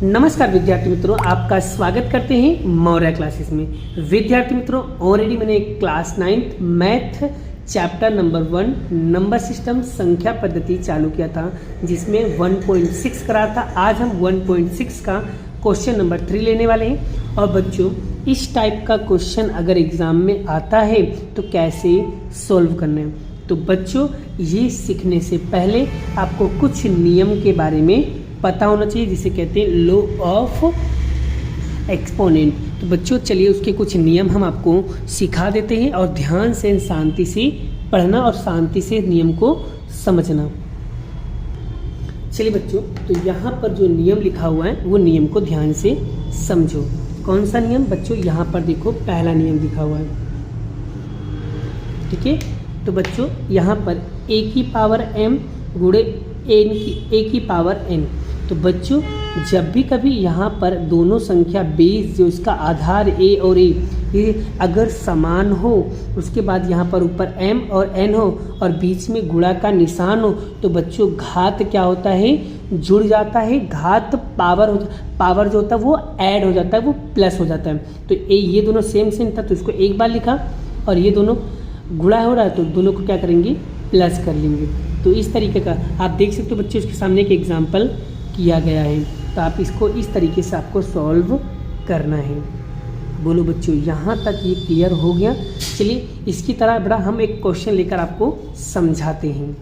नमस्कार विद्यार्थी मित्रों, आपका स्वागत करते हैं मौर्य क्लासेस में। विद्यार्थी मित्रों, ऑलरेडी मैंने class 9 math chapter number 1 number system संख्या पद्धति चालू किया था, जिसमें 1.6 करा था। आज हम 1.6 का क्वेश्चन नंबर 3 लेने वाले हैं। और बच्चों, इस टाइप का क्वेश्चन अगर एग्जाम में आता है तो कैसे सॉल्व करना है, तो बच्चों ये सीखने से पहले आपको कुछ नियम के बारे में पता होना चाहिए, जिसे कहते हैं लॉ ऑफ एक्सपोनेंट। तो बच्चों चलिए उसके कुछ नियम हम आपको सिखा देते हैं, और ध्यान से शांति से पढ़ना और शांति से नियम को समझना। चलिए बच्चों, तो यहाँ पर जो नियम लिखा हुआ है वो नियम को ध्यान से समझो। कौन सा नियम बच्चों? यहाँ पर देखो, पहला नियम लिखा हुआ है, ठीक है। तो बच्चों यहाँ पर a की पावर m गुणे a की पावर n। तो बच्चों जब भी कभी यहाँ पर दोनों संख्या बेस जो इसका आधार a और a ये अगर समान हो, उसके बाद यहाँ पर ऊपर m और n हो और बीच में गुणा का निशान हो, तो बच्चों घात क्या होता है? जुड़ जाता है। घात पावर जो होता है वो ऐड हो जाता है, वो प्लस हो जाता है। तो ये दोनों सेम था, तो इसको एक बार लिखा, और ये दोनों गुणा हो रहा है तो दोनों को क्या करेंगे? प्लस कर लेंगे। तो इस तरीके का आप देख सकते हो बच्चों, इसके सामने एक एग्जाम्पल किया गया है। तो आप इसको इस तरीके से आपको सॉल्व करना है। बोलो बच्चों, यहाँ तक ये क्लियर हो गया? चलिए इसकी तरह बड़ा हम एक क्वेश्चन लेकर आपको समझाते हैं।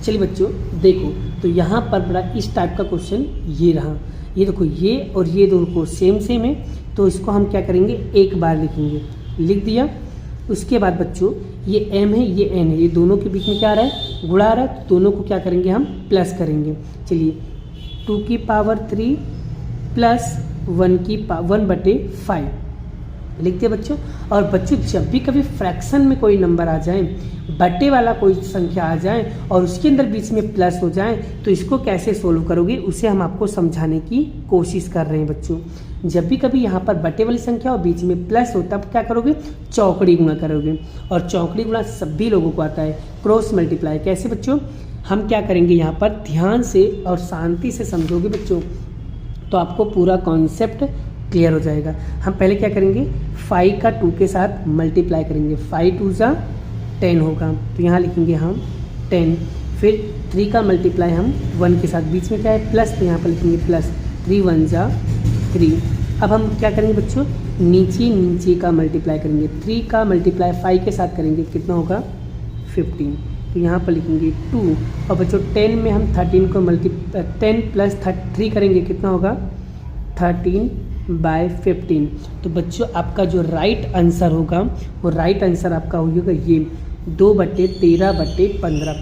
चलिए बच्चों देखो, तो यहाँ पर बड़ा इस टाइप का क्वेश्चन ये रहा। ये देखो, ये और ये दोनों को सेम है, तो इसको हम क्या करेंगे? एक बार लिखेंगे। लिख दिया। उसके बाद बच्चों ये m है, ये n है, ये दोनों के बीच में क्या आ रहा है? गुणा आ रहा है। तो दोनों को क्या करेंगे? हम प्लस करेंगे। चलिए 2 की पावर 3 प्लस 1/5 लिखते हैं बच्चों। और बच्चों जब भी कभी फ्रैक्शन में कोई नंबर आ जाए, बटे वाला कोई संख्या आ जाए और उसके अंदर बीच में प्लस हो जाए, तो इसको कैसे सोल्व करोगे उसे हम आपको समझाने की कोशिश कर रहे हैं बच्चों। जब भी कभी यहाँ पर बटे वाली संख्या और बीच में प्लस हो, तब क्या करोगे? चौकड़ी गुणा करोगे। और चौकड़ी गुणा सभी लोगों को आता है, क्रॉस मल्टीप्लाई। कैसे बच्चों? हम क्या करेंगे? यहाँ पर ध्यान से और शांति से समझोगे बच्चों, तो आपको पूरा कॉन्सेप्ट क्लियर हो जाएगा। हम पहले क्या करेंगे? 5 का 2 के साथ मल्टीप्लाई करेंगे। 5 2 जा 10 होगा, तो यहाँ लिखेंगे हम 10। फिर 3 का मल्टीप्लाई हम 1 के साथ, बीच में क्या है? प्लस, तो यहाँ पर लिखेंगे प्लस। 3 1 जा 3। अब हम क्या करेंगे बच्चों? नीचे का मल्टीप्लाई करेंगे। 3 का मल्टीप्लाई 5 के साथ करेंगे, कितना होगा? 15। तो यहाँ पर लिखेंगे 2। और बच्चों 10 में हम 13 को 10 प्लस 3 करेंगे, कितना होगा? 13/15। तो बच्चों आपका जो राइट आंसर होगा, वो राइट आंसर आपका होगा ये 2/13/15।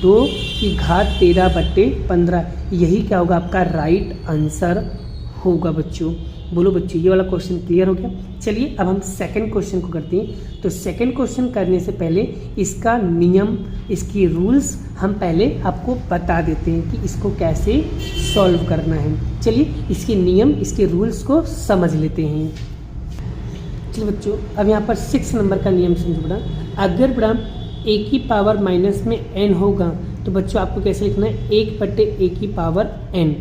2 की घात 13/15, यही क्या होगा? आपका राइट आंसर होगा बच्चों। बोलो बच्चों, ये वाला क्वेश्चन क्लियर हो गया? चलिए अब हम सेकंड क्वेश्चन को करते हैं। तो सेकंड क्वेश्चन करने से पहले इसका नियम, इसकी रूल्स हम पहले आपको बता देते हैं कि इसको कैसे सॉल्व करना है। चलिए इसके नियम, इसके रूल्स को समझ लेते हैं। चलिए बच्चों, अब यहाँ पर 6 नंबर का नियम समझो बड़ा। अगर बड़ा a की पावर माइनस में n होगा, तो बच्चों आपको कैसे लिखना है? 1/a की पावर n,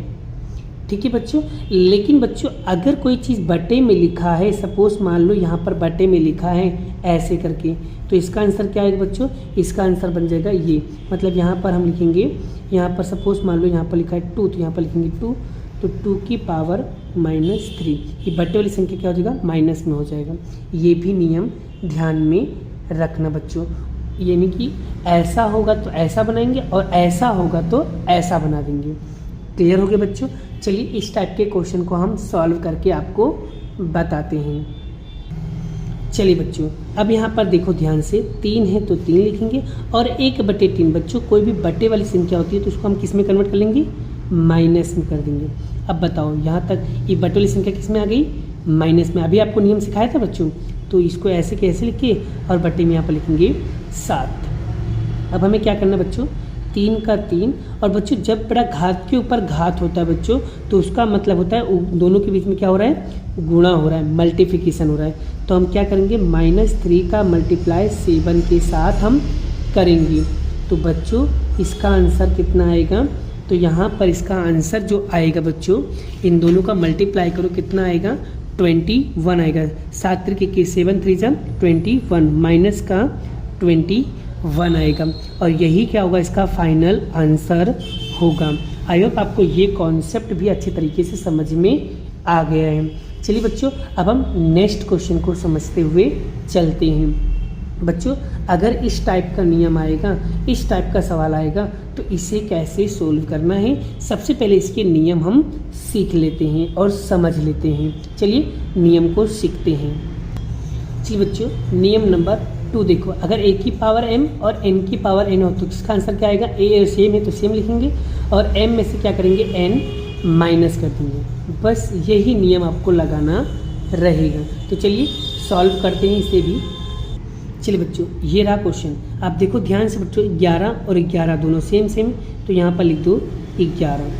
ठीक है बच्चों। लेकिन बच्चों अगर कोई चीज़ बटे में लिखा है, सपोज मान लो यहाँ पर बटे में लिखा है ऐसे करके, तो इसका आंसर क्या आएगा बच्चों? इसका आंसर बन जाएगा ये। मतलब यहाँ पर हम लिखेंगे, यहाँ पर सपोज मान लो यहाँ पर लिखा है 2, तो यहाँ पर लिखेंगे 2, तो 2 की पावर -3। ये बटे वाली संख्या क्या हो जाएगा? माइनस में हो जाएगा। ये भी नियम ध्यान में रखना बच्चों, यानी कि ऐसा होगा तो ऐसा बनाएंगे और ऐसा होगा तो ऐसा बना देंगे। क्लियर हो गया बच्चों? चलिए इस टाइप के क्वेश्चन को हम सॉल्व करके आपको बताते हैं। चलिए बच्चों, अब यहाँ पर देखो ध्यान से, 3 है तो 3 लिखेंगे, और 1/3 बच्चों कोई भी बटे वाली संख्या होती है तो उसको हम किस में कन्वर्ट कर लेंगे? माइनस में कर देंगे। अब बताओ यहाँ तक ये बटे वाली संख्या किस में आ गई? माइनस में। अभी आपको नियम सिखाया था बच्चों, तो इसको ऐसे कैसे लिखिए, और बटे में यहाँ पर लिखेंगे 7। अब हमें क्या करना है बच्चों? 3 का 3। और बच्चों जब बड़ा घात के ऊपर घात होता है बच्चों, तो उसका मतलब होता है दोनों के बीच में क्या हो रहा है? गुणा हो रहा है, मल्टीप्लिकेशन हो रहा है। तो हम क्या करेंगे? -3 का मल्टीप्लाई 7 के साथ हम करेंगे। तो बच्चों इसका आंसर कितना आएगा? तो यहाँ पर इसका आंसर जो आएगा बच्चों, इन दोनों का मल्टीप्लाई करो कितना आएगा, 21 आएगा। 7 त्रिक के 7 3 जा 21 माइनस का 21 आएगा और यही क्या होगा, इसका फाइनल आंसर होगा। आई होप आपको ये कॉन्सेप्ट भी अच्छे तरीके से समझ में आ गया है। चलिए बच्चों, अब हम नेक्स्ट क्वेश्चन को समझते हुए चलते हैं। बच्चों, अगर इस टाइप का नियम आएगा, इस टाइप का सवाल आएगा, तो इसे कैसे सोल्व करना है, सबसे पहले इसके नियम हम सीख लेते हैं और समझ लेते हैं। चलिए नियम को सीखते हैं। जी बच्चों, नियम नंबर 2 देखो, अगर a की पावर m और n की पावर n हो तो इसका आंसर क्या आएगा, a सेम है तो सेम लिखेंगे और m में से क्या करेंगे, n माइनस कर देंगे। बस यही नियम आपको लगाना रहेगा। तो चलिए सॉल्व करते हैं इसे भी। चलिए बच्चों, ये रहा क्वेश्चन। आप देखो ध्यान से बच्चों, 11 और 11 दोनों सेम, तो यहाँ पर लिख दो 11।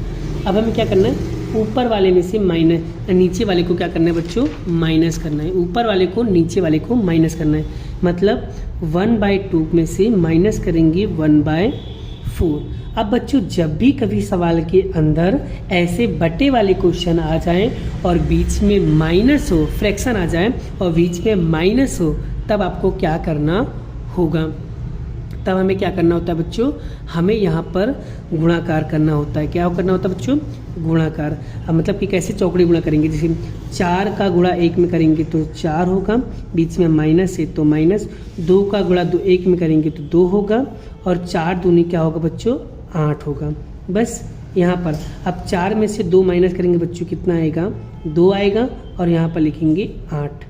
अब हमें क्या करना है, ऊपर वाले में से माइनस, नीचे वाले को क्या करना है बच्चों, माइनस करना है। ऊपर वाले को नीचे वाले को माइनस करना है, मतलब 1/2 में से माइनस करेंगे 1/4। अब बच्चों, जब भी कभी सवाल के अंदर ऐसे बटे वाले क्वेश्चन आ जाएं और बीच में माइनस हो, फ्रैक्शन आ जाए और बीच में माइनस हो, तब आपको क्या करना होगा, तब हमें क्या करना होता है बच्चों, हमें यहाँ पर गुणाकार करना होता है। क्या करना होता है बच्चों, गुणाकार। अब मतलब कि कैसे चौकड़ी गुणा करेंगे, जैसे 4 का गुणा 1 में करेंगे तो 4 होगा, बीच में माइनस है तो माइनस, 2 का गुणा 1 में करेंगे तो 2 होगा और 4 दूनी क्या होगा बच्चों, 8 होगा। बस यहाँ पर अब 4 में से 2 माइनस करेंगे बच्चों, कितना आएगा, 2 आएगा और यहाँ पर लिखेंगे 8।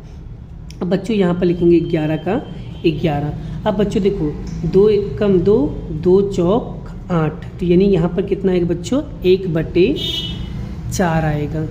अब बच्चों यहाँ पर लिखेंगे 11 का 11। अब बच्चों देखो, 2 एकम 2, 2 चौक 8, तो यानी यहाँ पर कितना आएगा बच्चों, 1/4 आएगा।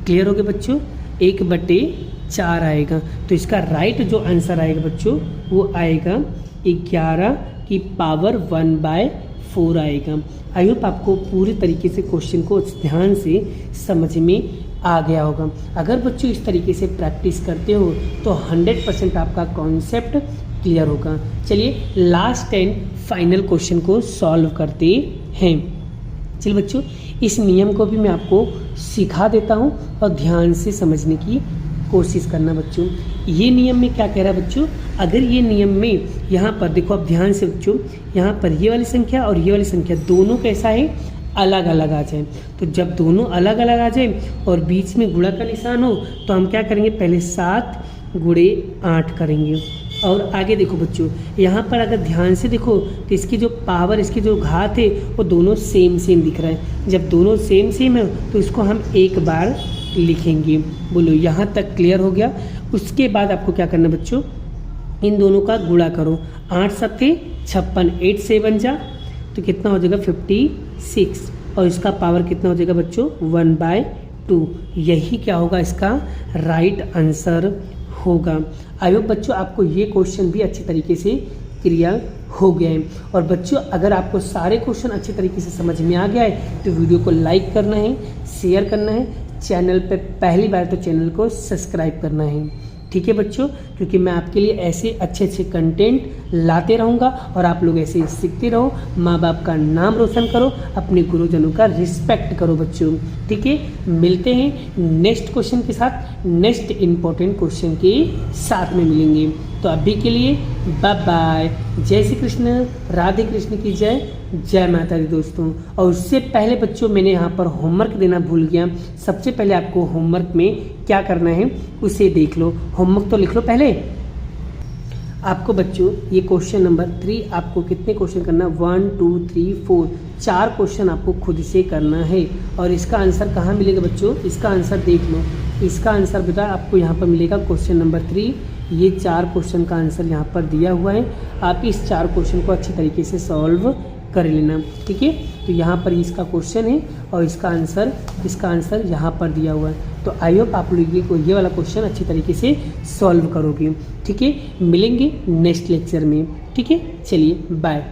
क्लियर हो गया बच्चों, 1/4 आएगा। तो इसका राइट जो आंसर आएगा बच्चों, वो आएगा 11 की पावर 1/4 आएगा। आई होप आपको पूरी तरीके से क्वेश्चन को ध्यान से समझ में आ गया होगा। अगर बच्चों इस तरीके से प्रैक्टिस करते हो तो 100% आपका कॉन्सेप्ट क्लियर होगा। चलिए लास्ट एंड फाइनल क्वेश्चन को सॉल्व करते हैं। चलिए बच्चों, इस नियम को भी मैं आपको सिखा देता हूँ और ध्यान से समझने की कोशिश करना बच्चों। ये नियम में क्या कह रहा है बच्चों, अगर ये नियम में यहाँ पर देखो, अब ध्यान से बच्चों, यहाँ पर ये वाली संख्या और ये वाली संख्या दोनों कैसा है, अलग अलग आ जाए। तो जब दोनों अलग अलग आ जाए और बीच में गुणा का निशान हो तो हम क्या करेंगे, पहले 7 × 8 करेंगे। और आगे देखो बच्चों, यहाँ पर अगर ध्यान से देखो तो इसकी जो पावर, इसकी जो घात है वो दोनों सेम दिख रहा है। जब दोनों सेम है तो इसको हम एक बार लिखेंगे। बोलो यहाँ तक क्लियर हो गया। उसके बाद आपको क्या करना बच्चों, इन दोनों का गुणा करो, 8 × 7 = 56, 8 से 1 जा तो कितना हो जाएगा 56 और इसका पावर कितना हो जाएगा बच्चों, 1/2। यही क्या होगा, इसका राइट आंसर होगा। आई होप बच्चों आपको ये क्वेश्चन भी अच्छे तरीके से क्लियर हो गया है। और बच्चों अगर आपको सारे क्वेश्चन अच्छे तरीके से समझ में आ गया है तो वीडियो को लाइक करना है, शेयर करना है, चैनल पे पहली बार तो चैनल को सब्सक्राइब करना है। ठीक है बच्चों, क्योंकि मैं आपके लिए ऐसे अच्छे कंटेंट लाते रहूँगा और आप लोग ऐसे सीखते रहो। माँ बाप का नाम रोशन करो, अपने गुरुजनों का रिस्पेक्ट करो बच्चों। ठीक है, मिलते हैं नेक्स्ट क्वेश्चन के साथ, नेक्स्ट इम्पोर्टेंट क्वेश्चन के साथ में मिलेंगे। तो अभी के लिए बाय बाय। जय श्री कृष्ण, राधे कृष्ण की जय, जय माता दी दोस्तों। और उससे पहले बच्चों मैंने यहाँ पर होमवर्क देना भूल गया। सबसे पहले आपको होमवर्क में क्या करना है उसे देख लो। होमवर्क तो लिख लो पहले। आपको बच्चों ये क्वेश्चन नंबर 3 आपको कितने क्वेश्चन करना, 1 2 3 4 4 क्वेश्चन आपको खुद से करना है। और इसका आंसर कहाँ मिलेगा बच्चों, इसका आंसर देख लो। इसका आंसर बेटा आपको यहाँ पर मिलेगा क्वेश्चन नंबर 3। ये 4 क्वेश्चन का आंसर यहाँ पर दिया हुआ है। आप इस 4 क्वेश्चन को अच्छी तरीके से सॉल्व कर लेना। ठीक है, तो यहाँ पर इसका क्वेश्चन है और इसका आंसर यहाँ पर दिया हुआ है। तो आई होप आप लोग ये वाला क्वेश्चन अच्छी तरीके से सॉल्व करोगे। ठीक है, मिलेंगे नेक्स्ट लेक्चर में। ठीक है, चलिए बाय।